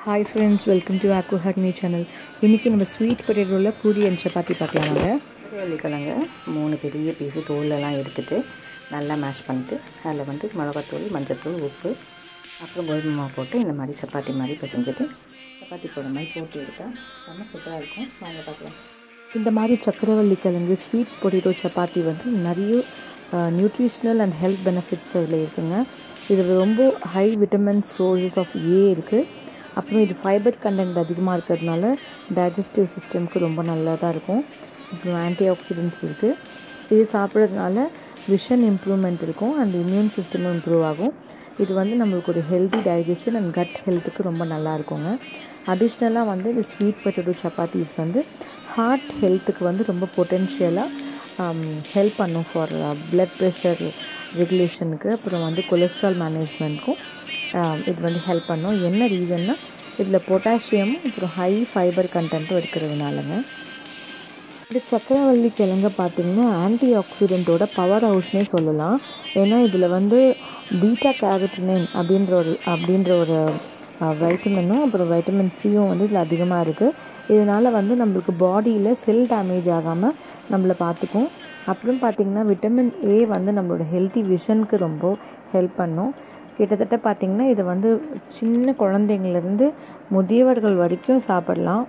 Hi friends, welcome to Aku Harini channel. இன்னைக்கு நம்ம sweet பொட்டேட்டோல puri and chapati பார்க்கலாம். நாங்க வெள்ளிக்கிழங்கு 3 பெரிய பீஸ் தோலெல்லாம் எடுத்துட்டு நல்லா மேஷ் பண்ணிட்டு அதில் வந்து மிளகாத்தூள், மஞ்சள்தூள், உப்பு, அப்புறம் கோதுமை மாவு போட்டு இந்த மாதிரி சப்பாத்தி மாதிரி பிசைஞ்சிட்டு சப்பாத்தி போடுற மாதிரி போட்டு எடுத்தால் செம்ம சூப்பராக இருக்கும். வாங்க பார்க்கலாம். இந்த மாதிரி சக்கரவள்ளி கிழங்கு ஸ்வீட் பொட்டேட்டோ சப்பாத்தி வந்து நிறைய நியூட்ரிஷனல் அண்ட் ஹெல்த் பெனிஃபிட்ஸ் அதில் இருக்குங்க. இது ரொம்ப ஹை விட்டமின் சோர்ஸஸ் ஆஃப் ஏ இருக்குது. அப்புறம் இது ஃபைபர் கண்டென்ட் அதிகமாக இருக்கிறதுனால டைஜஸ்டிவ் சிஸ்டம்க்கு ரொம்ப நல்லதாக இருக்கும். அப்புறம் ஆன்டி ஆக்சிடென்ட்ஸ் இருக்குது. இது சாப்பிட்றதுனால விஷன் இம்ப்ரூவ்மெண்ட் இருக்கும் அண்ட் இம்யூன் சிஸ்டமும் இம்ப்ரூவ் ஆகும். இது வந்து நம்மளுக்கு ஒரு ஹெல்தி டைஜஷன் அண்ட் கட் ஹெல்த்துக்கு ரொம்ப நல்லா இருக்குங்க. அடிஷ்னலாக வந்து இந்த ஸ்வீட் பொட்டேட்டோ சப்பாத்திஸ் வந்து ஹார்ட் ஹெல்த்துக்கு வந்து ரொம்ப பொட்டென்ஷியலாக ஹெல்ப் பண்ணும் ஃபார் பிளட் ப்ரெஷர் ரெகுலேஷனுக்கு, அப்புறம் வந்து கொலஸ்ட்ரால் மேனேஜ்மெண்ட்க்கும் இது வந்து ஹெல்ப் பண்ணும். என்ன ரீசன்னா இதில் பொட்டாசியமும் அப்புறம் ஹை ஃபைபர் கண்டென்ட்டும் இருக்கிறதுனாலங்க. இந்த சக்கரவள்ளி கிழங்கு பார்த்திங்கன்னா ஆன்டி ஆக்சிடெண்ட்டோட பவர் ஹவுஸ்னே சொல்லலாம். ஏன்னா இதில் வந்து பீட்டா கேரோட்டினின் அப்படின்ற ஒரு வைட்டமினும் அப்புறம் வைட்டமின் சியும் வந்து இதில் அதிகமாக இருக்குது. இதனால் வந்து நம்மளுக்கு பாடியில் செல் டேமேஜ் ஆகாமல் நம்மளை பார்த்துக்கும். அப்புறம் பார்த்திங்கன்னா விட்டமின் ஏ வந்து நம்மளோட ஹெல்த்தி விஷனுக்கு ரொம்ப ஹெல்ப் பண்ணும். கிட்டத்தட்ட பார்த்திங்கன்னா இதை வந்து சின்ன குழந்தைங்கள்லேருந்து முதியவர்கள் வரைக்கும் சாப்பிடலாம்.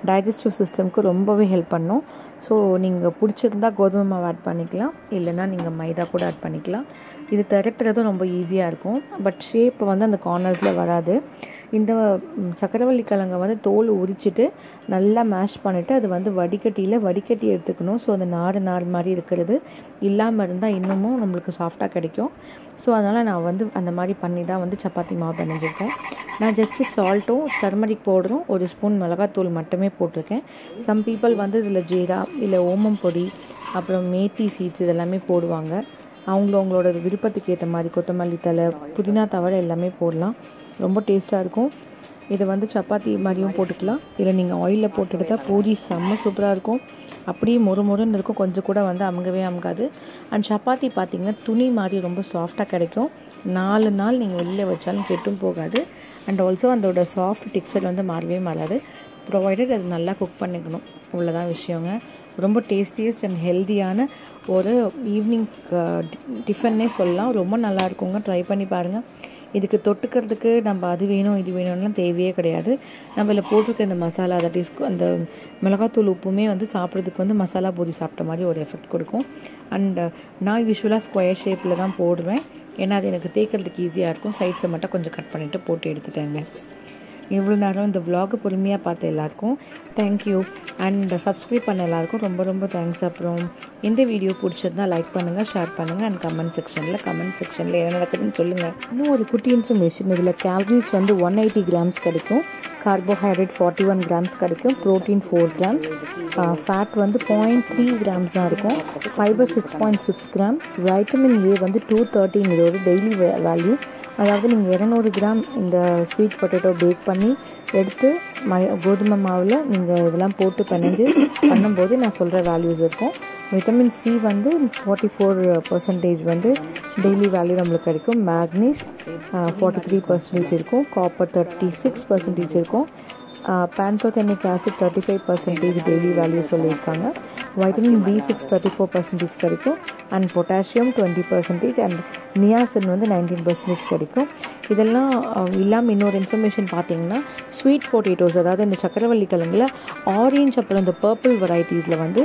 டைஜஸ்டிவ் சிஸ்டம்க்கு ரொம்பவே ஹெல்ப் பண்ணும். ஸோ நீங்கள் பிடிச்சிருந்தா கோதுமை மாவு ஆட் பண்ணிக்கலாம், இல்லைனா நீங்கள் மைதா கூட ஆட் பண்ணிக்கலாம். இது திரட்டுறதும் ரொம்ப ஈஸியாக இருக்கும். பட் ஷேப் வந்து அந்த கார்னர்ஸில் வராது. இந்த சக்கரவள்ளி கிழங்கை வந்து தோல் உரிச்சிட்டு நல்லா மேஷ் பண்ணிவிட்டு அது வந்து வடிகட்டி எடுத்துக்கணும். ஸோ அந்த நார் மாதிரி இருக்கிறது இல்லாமல் இருந்தால் இன்னமும் நம்மளுக்கு சாஃப்டாக கிடைக்கும். ஸோ அதனால் நான் வந்து அந்த மாதிரி பண்ணி தான் வந்து சப்பாத்தி மாவு பிணைஞ்சிருக்கேன். நான் ஜஸ்ட்டு சால்ட்டும் டர்மரிக் பவுடரும் 1 ஸ்பூன் மிளகாத்தூள் மட்டுமே போட்டிருக்கேன். சம் பீப்புள் வந்து இதில் ஜீரா இல்லை ஓமம் பொடி அப்புறம் மேத்தி சீட்ஸ் இதெல்லாமே போடுவாங்க. அவங்களோட விருப்பத்துக்கு ஏற்ற மாதிரி கொத்தமல்லி தழை, புதினா தவிர எல்லாமே போடலாம். ரொம்ப டேஸ்ட்டாக இருக்கும். இதை வந்து சப்பாத்தி மாதிரியும் போட்டுக்கலாம், இல்லை நீங்கள் ஆயிலில் போட்டு எடுத்தால் பூரி செம்ம சூப்பராக இருக்கும். அப்படியே மொறுன்னு இருக்கும், கொஞ்சம் கூட வந்து அமுகாது. அண்ட் சப்பாத்தி பார்த்திங்கன்னா துணி மாதிரி ரொம்ப சாஃப்டாக கிடைக்கும். 4 நாள் நீங்கள் வெளியில் வச்சாலும் கெட்டும் போகாது. அண்ட் ஆல்சோ அதோட சாஃப்ட் டெக்ஸ்சர் வந்து மாறாது. ப்ரொவைடட் அது நல்லா குக் பண்ணிக்கணும், அவ்வளோதான் விஷயங்க. ரொம்ப டேஸ்டியஸ்ட் அண்ட் ஹெல்த்தியான ஒரு ஈவினிங் டிஃபன்னே சொல்லலாம். ரொம்ப நல்லா இருக்குங்க, ட்ரை பண்ணி பாருங்கள். இதுக்கு தொட்டுக்கிறதுக்கு நம்ம அது வேணும் இது வேணும்லாம் தேவையே கிடையாது. நம்ம இதில் போட்டிருக்க இந்த மசாலா அந்த மிளகாத்தூள் உப்புமே வந்து சாப்பிட்றதுக்கு வந்து மசாலா பூரி சாப்பிட்ட மாதிரி ஒரு எஃபெக்ட் கொடுக்கும். அண்ட் நான் யூஸ்வலாக ஸ்கொயர் ஷேப்பில் தான் போடுவேன், ஏன்னா அது எனக்கு தேய்க்கிறதுக்கு ஈஸியாக இருக்கும். சைட்ஸை மட்டும் கொஞ்சம் கட் பண்ணிவிட்டு போட்டு எடுத்துட்டேங்க. இவ்வளோ நேரம் இந்த விலாகை பொறுமையாக பார்த்த எல்லாருக்கும் தேங்க்யூ. அண்ட் சப்ஸ்கிரைப் பண்ண எல்லாருக்கும் ரொம்ப தேங்க்ஸ். அப்புறம் இந்த வீடியோ பிடிச்சிருந்தா லைக் பண்ணுங்கள், ஷேர் பண்ணுங்கள் அண்ட் கமெண்ட் செக்ஷனில் என்ன நடக்குதுன்னு சொல்லுங்கள். இன்னும் ஒரு குட்டி இன்ஃபர்மேஷன், இதில் கேலரிஸ் வந்து 180 கிராம்ஸ் கிடைக்கும், கார்போஹைட்ரேட் 41 கிராம்ஸ் கிடைக்கும், ப்ரோட்டீன் 4 கிராம்ஸ், ஃபேட் வந்து 0.3 கிராம்ஸ் தான் இருக்கும், ஃபைபர் 6.6 கிராம், வைட்டமின் ஏ வந்து 213 இதோட டெய்லி வேல்யூ. அதாவது நீங்கள் 200 கிராம் இந்த ஸ்வீட் பொட்டேட்டோ பேக் பண்ணி எடுத்து கோதுமை மாவில் நீங்கள் இதெல்லாம் போட்டு பண்ணும்போது நான் சொல்கிற வேல்யூஸ் இருக்கும். விட்டமின் சி வந்து 44% வந்து டெய்லி வேல்யூ நம்மளுக்கு கிடைக்கும். மேக்னீஸ் 43% இருக்கும், காப்பர் 36% இருக்கும், பேன்தோதெனிக் ஆசிட் 35% டெய்லி வேல்யூ சொல்லியிருக்காங்க. வைட்டமின் B6 34% கிடைக்கும் அண்ட் பொட்டாசியம் 20% அண்ட் நியாசின் வந்து 19% கிடைக்கும். இதெல்லாம் இல்லாமல் இன்னொரு இன்ஃபர்மேஷன் பார்த்தீங்கன்னா ஸ்வீட் பொட்டேட்டோஸ், அதாவது இந்த சக்கரவள்ளி கிழங்குல ஆரஞ்சு அப்புறம் இந்த பர்பிள் வெரைட்டிஸில் வந்து